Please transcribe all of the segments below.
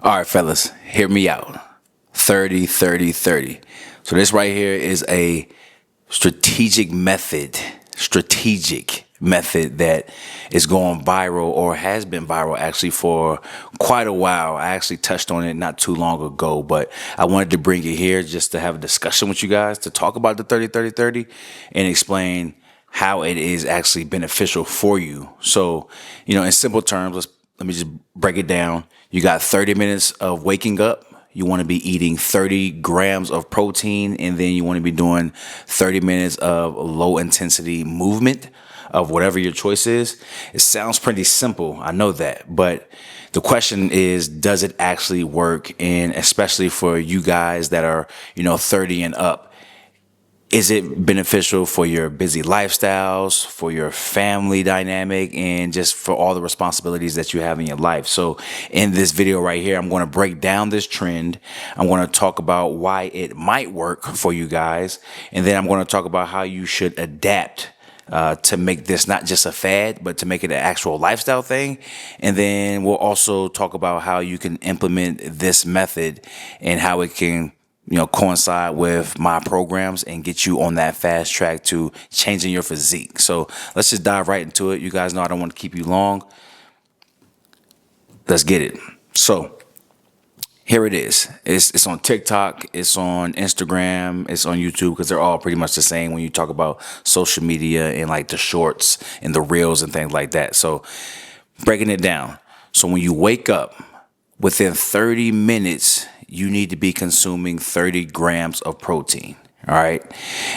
All right, fellas, hear me out. 30, 30, 30. So this right here is a strategic method that is going viral or has been viral actually for quite a while. I actually touched on it not too long ago, but I wanted to bring it here just to have a discussion with you guys to talk about the 30, 30, 30 and explain how it is actually beneficial for you. So, in simple terms, let me just break it down. You got 30 minutes of waking up. You want to be eating 30 grams of protein, and then you want to be doing 30 minutes of low intensity movement of whatever your choice is. It sounds pretty simple. I know that. But the question is, does it actually work? And especially for you guys that are, 30 and up, is it beneficial for your busy lifestyles, for your family dynamic, and just for all the responsibilities that you have in your life? So in this video right here, I'm going to break down this trend. I'm going to talk about why it might work for you guys. And then I'm going to talk about how you should adapt to make this not just a fad, but to make it an actual lifestyle thing. And then we'll also talk about how you can implement this method and how it can coincide with my programs and get you on that fast track to changing your physique. So let's just dive right into it. You guys know I don't want to keep you long. Let's get it. So here it is. It's on TikTok. It's on Instagram. It's on YouTube because they're all pretty much the same when you talk about social media and like the shorts and the reels and things like that. So breaking it down. So when you wake up, within 30 minutes, you need to be consuming 30 grams of protein. All right.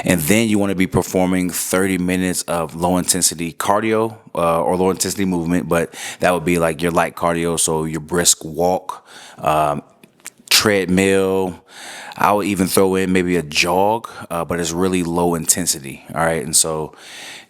And then you want to be performing 30 minutes of low intensity cardio or low intensity movement. But that would be like your light cardio. So your brisk walk, treadmill. I would even throw in maybe a jog, but it's really low intensity. All right. And so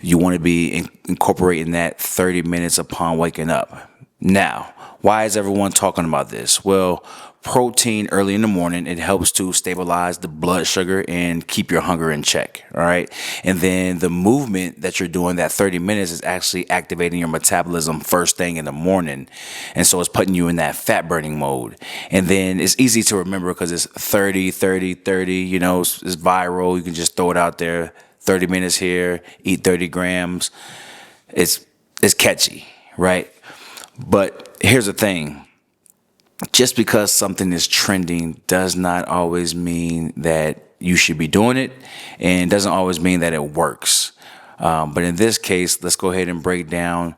you want to be incorporating that 30 minutes upon waking up. Now, why is everyone talking about this? Well, protein early in the morning, it helps to stabilize the blood sugar and keep your hunger in check. All right. And then the movement that you're doing, that 30 minutes, is actually activating your metabolism first thing in the morning. And so it's putting you in that fat burning mode. And then it's easy to remember because it's 30, 30, 30, it's viral. You can just throw it out there. 30 minutes here, eat 30 grams. It's catchy, right? But here's the thing. Just because something is trending does not always mean that you should be doing it, and doesn't always mean that it works. But in this case, let's go ahead and break down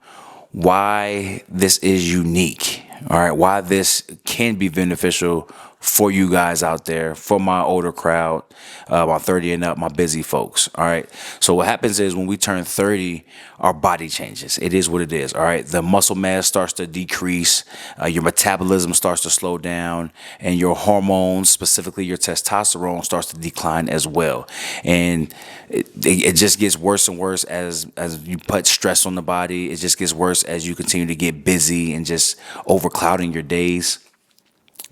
why this is unique. All right, why this can be beneficial for you guys out there, for my older crowd, my 30 and up, my busy folks. All right. So what happens is when we turn 30, our body changes. It is what it is. All right. The muscle mass starts to decrease. Your metabolism starts to slow down, and your hormones, specifically your testosterone, starts to decline as well. And it just gets worse and worse as you put stress on the body. It just gets worse as you continue to get busy and just overclouding your days.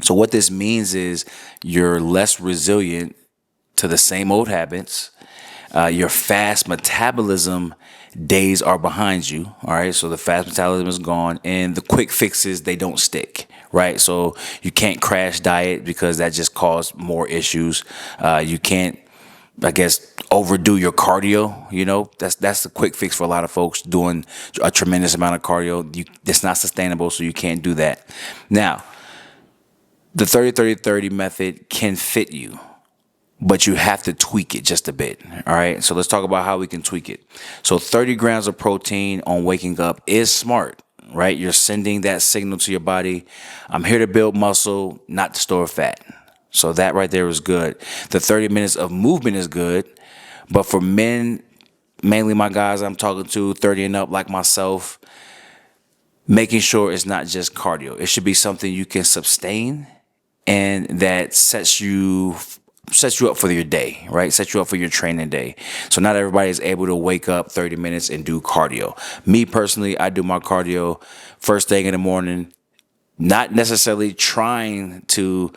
So what this means is you're less resilient to the same old habits. Your fast metabolism days are behind you. All right. So the fast metabolism is gone, and the quick fixes, they don't stick. Right. So you can't crash diet because that just caused more issues. You can't, I guess, overdo your cardio. That's the quick fix for a lot of folks doing a tremendous amount of cardio. It's not sustainable. So you can't do that. Now, the 30-30-30 method can fit you, but you have to tweak it just a bit. All right. So let's talk about how we can tweak it. So 30 grams of protein on waking up is smart, right? You're sending that signal to your body. I'm here to build muscle, not to store fat. So that right there is good. The 30 minutes of movement is good. But for men, mainly my guys I'm talking to, 30 and up like myself, making sure it's not just cardio. It should be something you can sustain and that sets you up for your day, right? Sets you up for your training day. So not everybody is able to wake up 30 minutes and do cardio. Me personally, I do my cardio first thing in the morning, not necessarily trying to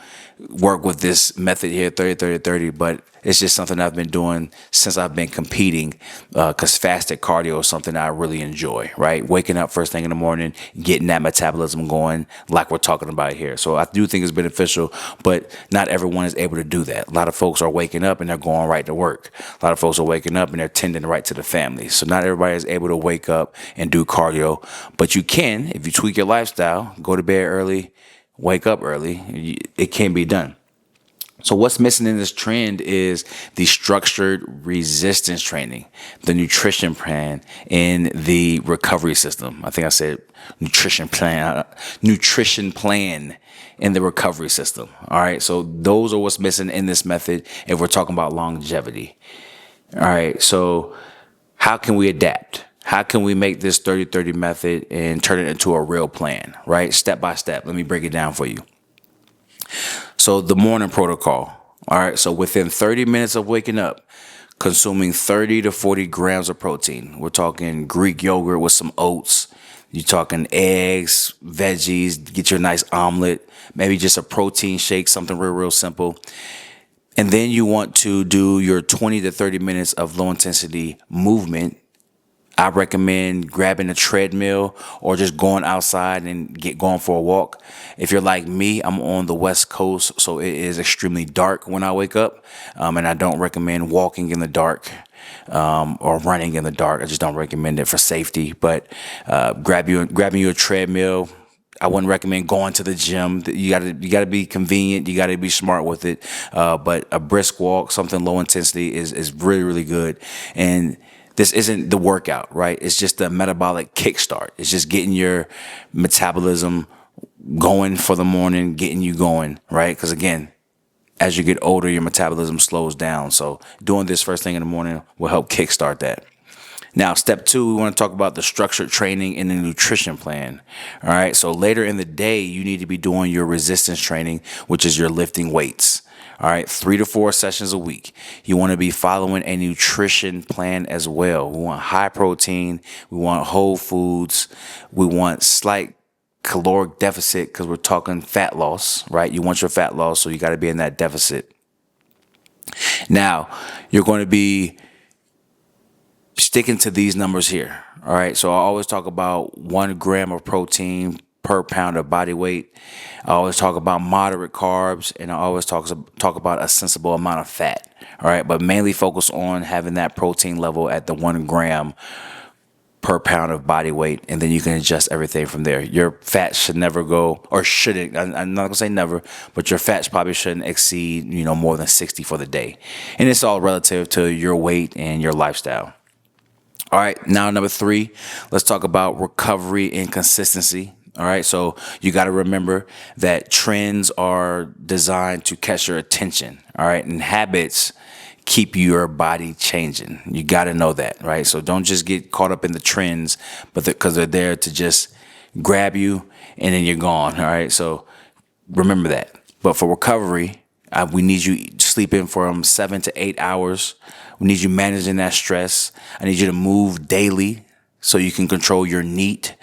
work with this method here, 30-30-30, but It's just something I've been doing since I've been competing, because fasted cardio is something I really enjoy, right? Waking up first thing in the morning, getting that metabolism going like we're talking about here. So I do think it's beneficial, but not everyone is able to do that. A lot of folks are waking up and they're going right to work. A lot of folks are waking up and they're tending right to the family. So not everybody is able to wake up and do cardio, but you can, if you tweak your lifestyle, go to bed early, wake up early, it can be done. So what's missing in this trend is the structured resistance training, the nutrition plan, and the recovery system. I think I said nutrition plan in the recovery system. All right. So those are what's missing in this method if we're talking about longevity. All right. So how can we adapt? How can we make this 30-30 method and turn it into a real plan, right? Step by step. Let me break it down for you. So the morning protocol. All right. So within 30 minutes of waking up, consuming 30 to 40 grams of protein. We're talking Greek yogurt with some oats. You're talking eggs, veggies, get your nice omelet, maybe just a protein shake, something real simple. And then you want to do your 20 to 30 minutes of low intensity movement. I recommend grabbing a treadmill or just going outside and going for a walk. If you're like me, I'm on the West Coast, so it is extremely dark when I wake up, and I don't recommend walking in the dark or running in the dark. I just don't recommend it for safety. But grabbing you a treadmill. I wouldn't recommend going to the gym. You gotta be convenient. You gotta be smart with it. But a brisk walk, something low intensity, is really good. And this isn't the workout, right? It's just a metabolic kickstart. It's just getting your metabolism going for the morning, getting you going, right? Because again, as you get older, your metabolism slows down. So doing this first thing in the morning will help kickstart that. Now, step 2, we want to talk about the structured training and the nutrition plan. All right. So later in the day, you need to be doing your resistance training, which is your lifting weights. All right. 3 to 4 sessions a week. You want to be following a nutrition plan as well. We want high protein. We want whole foods. We want slight caloric deficit because we're talking fat loss, right? You want your fat loss, so you got to be in that deficit. Now, you're going to be sticking to these numbers here. All right. So I always talk about 1 gram of protein per pound of body weight. I always talk about moderate carbs, and I always talk about a sensible amount of fat. All right. But mainly focus on having that protein level at the 1 gram per pound of body weight, and then you can adjust everything from there. Your fat should never go, or shouldn't, I'm not gonna say never, but your fats probably shouldn't exceed, more than 60 for the day. And it's all relative to your weight and your lifestyle. All right, now number 3, let's talk about recovery and consistency. All right, so you got to remember that trends are designed to catch your attention. All right, and habits keep your body changing. You got to know that, right? So don't just get caught up in the trends, but because they're there to just grab you and then you're gone. All right, so remember that. But for recovery, we need you sleeping from 7 to 8 hours. We need you managing that stress. I need you to move daily so you can control your NEAT,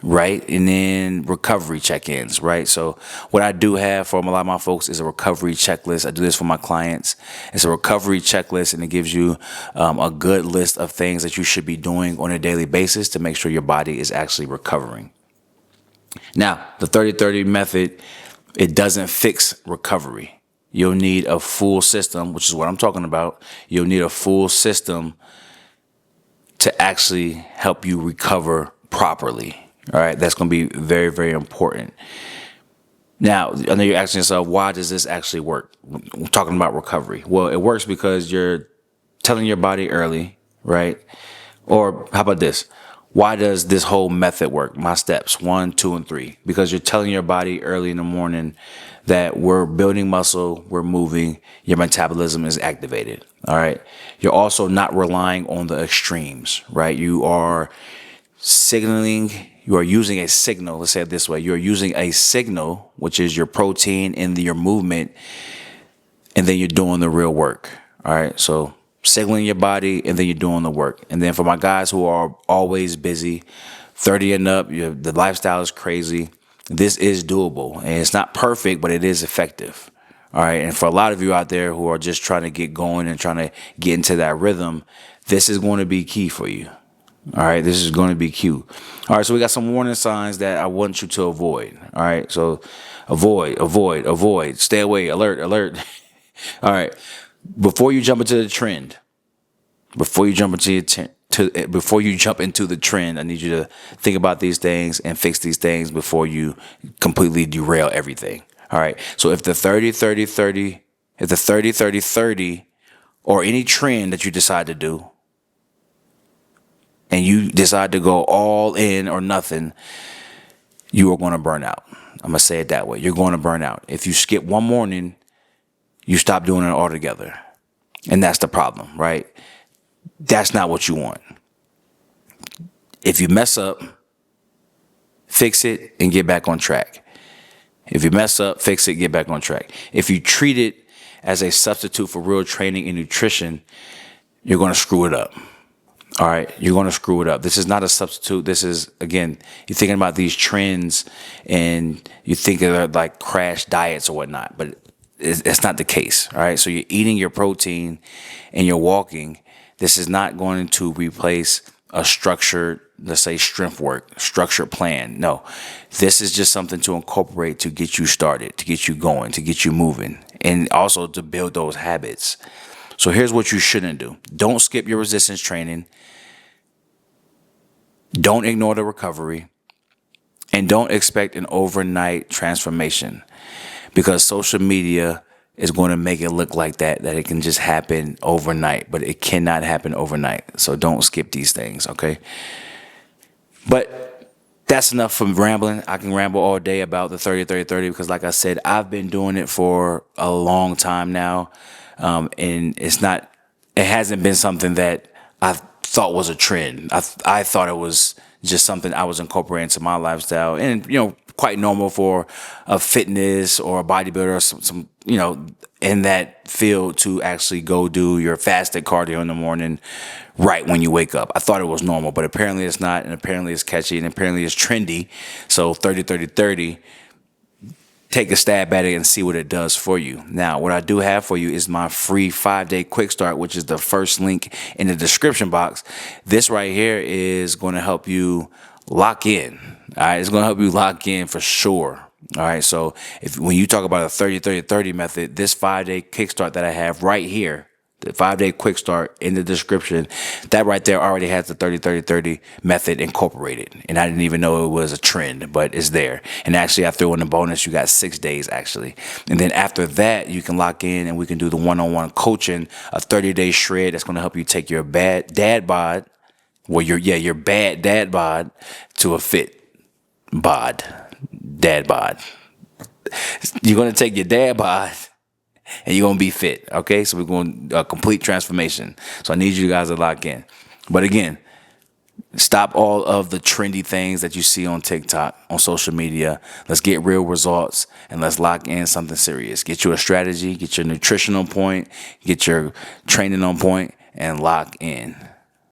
right? And then recovery check-ins, right? So what I do have for a lot of my folks is a recovery checklist. I do this for my clients. It's a recovery checklist, and it gives you a good list of things that you should be doing on a daily basis to make sure your body is actually recovering. Now, the 30-30 method, it doesn't fix recovery. You'll need a full system, which is what I'm talking about. You'll need a full system to actually help you recover properly. All right, that's going to be very, very important. Now, I know you're asking yourself, why does this actually work? We're talking about recovery. Well, it works because you're telling your body early, right? Or how about this? Why does this whole method work? My steps 1, 2, and 3. Because you're telling your body early in the morning that we're building muscle, we're moving, your metabolism is activated. All right. You're also not relying on the extremes, right? You are using a signal. Let's say it this way. You're using a signal, which is your protein and your movement, and then you're doing the real work. All right. So signaling your body, and then you're doing the work. And then for my guys who are always busy, 30 and up, the lifestyle is crazy. This is doable, and it's not perfect, but it is effective. All right. And for a lot of you out there who are just trying to get going and trying to get into that rhythm, this is going to be key for you. All right. This is going to be key. All right. So we got some warning signs that I want you to avoid. All right. So avoid, stay away, alert. All right. Before you jump into the trend, before you jump into the trend, I need you to think about these things and fix these things before you completely derail everything. All right. So if the 30-30-30, if the 30-30-30 or any trend that you decide to do and you decide to go all in or nothing, you are going to burn out. I'm going to say it that way. You're going to burn out. If you skip one morning, you stop doing it altogether. And that's the problem, right? That's not what you want. If you mess up, fix it and get back on track. If you mess up, fix it, get back on track. If you treat it as a substitute for real training and nutrition, you're going to screw it up. All right. You're going to screw it up. This is not a substitute. This is, again, you're thinking about these trends and you think they're like crash diets or whatnot, but it's not the case. All right. So you're eating your protein and you're walking. This is not going to replace a structured, let's say, strength work, structured plan. No, this is just something to incorporate to get you started, to get you going, to get you moving, and also to build those habits. So here's what you shouldn't do. Don't skip your resistance training. Don't ignore the recovery. And don't expect an overnight transformation, because social media is going to make it look like that it can just happen overnight, but it cannot happen overnight. So don't skip these things, okay? But that's enough from rambling. I can ramble all day about the 30-30-30 because, like I said, I've been doing it for a long time now. And it hasn't been something that I thought was a trend. I thought it was just something I was incorporating into my lifestyle, and, quite normal for a fitness or a bodybuilder or some in that field to actually go do your fasted cardio in the morning right when you wake up. I thought it was normal, but apparently it's not, and apparently it's catchy, and apparently it's trendy. So 30-30-30, take a stab at it and see what it does for you. Now, what I do have for you is my free 5-day quick start, which is the first link in the description box. This right here is going to help you lock in. All right, it's going to help you lock in for sure. All right, so when you talk about a 30-30-30 method, this 5-day kickstart that I have right here, the 5-day quick start in the description, that right there already has the 30-30-30 method incorporated. And I didn't even know it was a trend, but it's there. And actually, I threw in a bonus. You got 6 days, actually. And then after that, you can lock in and we can do the one-on-one coaching, a 30-day shred that's going to help you take your bad dad bod, your bad dad bod to a fit bod, dad bod. You're going to take your dad bod and you're going to be fit. Okay. So we're going a complete transformation. So I need you guys to lock in. But again, stop all of the trendy things that you see on TikTok, on social media. Let's get real results and let's lock in something serious. Get you a strategy, get your nutrition on point, get your training on point, and lock in.